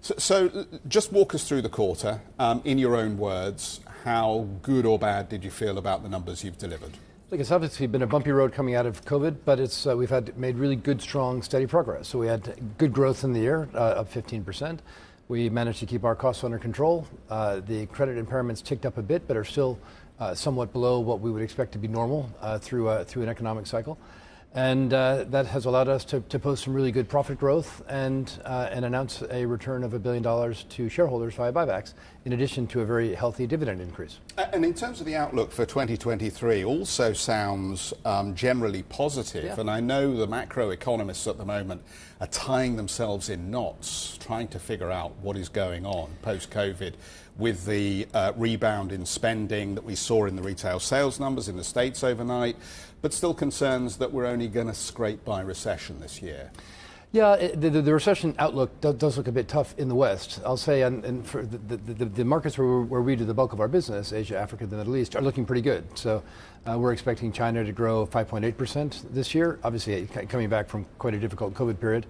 So just walk us through the quarter, in your own words. How good or bad did you feel about the numbers you've delivered? Look, it's obviously been a bumpy road coming out of COVID, but we've made really good, strong, steady progress. So we had good growth in the year, up 15%. We managed to keep our costs under control. The credit impairments ticked up a bit, but are still somewhat below what we would expect to be normal through an economic cycle. And that has allowed us to post some really good profit growth and announce a return of $1 billion to shareholders via buybacks, in addition to a very healthy dividend increase. And in terms of the outlook for 2023, also sounds generally positive. Yeah. And I know the macroeconomists at the moment are tying themselves in knots, trying to figure out what is going on post-COVID with the rebound in spending that we saw in the retail sales numbers in the States overnight, but still concerns that we're only going to scrape by recession this year. Yeah, the recession outlook does look a bit tough in the West. I'll say, and for the markets where we do the bulk of our business, Asia, Africa, the Middle East, are looking pretty good. So we're expecting China to grow 5.8% this year, obviously coming back from quite a difficult COVID period.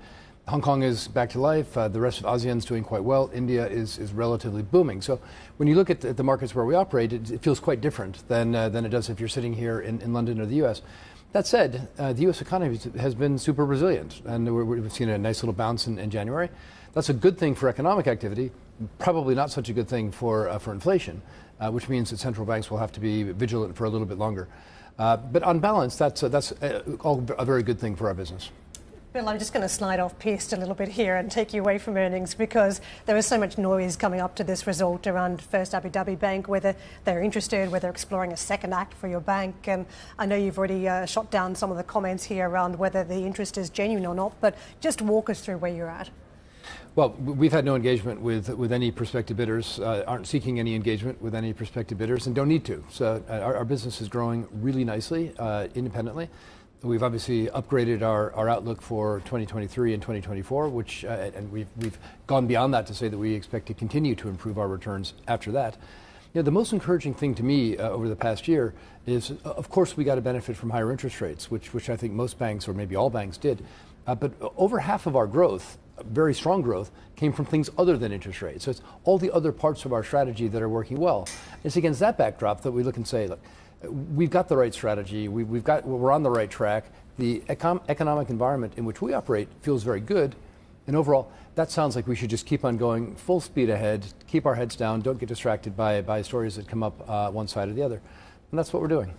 Hong Kong is back to life. The rest of ASEAN is doing quite well. India is relatively booming. So when you look at the markets where we operate, it feels quite different than it does if you're sitting here in London or the U.S. That said, the U.S. economy has been super resilient, and we've seen a nice little bounce in January. That's a good thing for economic activity, probably not such a good thing for inflation, which means that central banks will have to be vigilant for a little bit longer. But on balance, that's all a very good thing for our business. Bill, I'm just going to slide off piste a little bit here and take you away from earnings, because there is so much noise coming up to this result around First Abu Dhabi Bank, whether they're interested, whether they're exploring a second act for your bank. And I know you've already shot down some of the comments here around whether the interest is genuine or not, but just walk us through where you're at. Well, we've had no engagement with any prospective bidders, aren't seeking any engagement with any prospective bidders, and don't need to. So our business is growing really nicely, independently. We've obviously upgraded our outlook for 2023 and 2024, which and we've gone beyond that to say that we expect to continue to improve our returns after that. You know, the most encouraging thing to me over the past year is, of course, we got to benefit from higher interest rates, which I think most banks, or maybe all banks, did. But over half of our growth, very strong growth, came from things other than interest rates. So it's all the other parts of our strategy that are working well. It's against that backdrop that we look and say, look, we've got the right strategy. We're on the right track. The economic environment in which we operate feels very good. And overall, that sounds like we should just keep on going full speed ahead, keep our heads down, don't get distracted by stories that come up one side or the other. And that's what we're doing.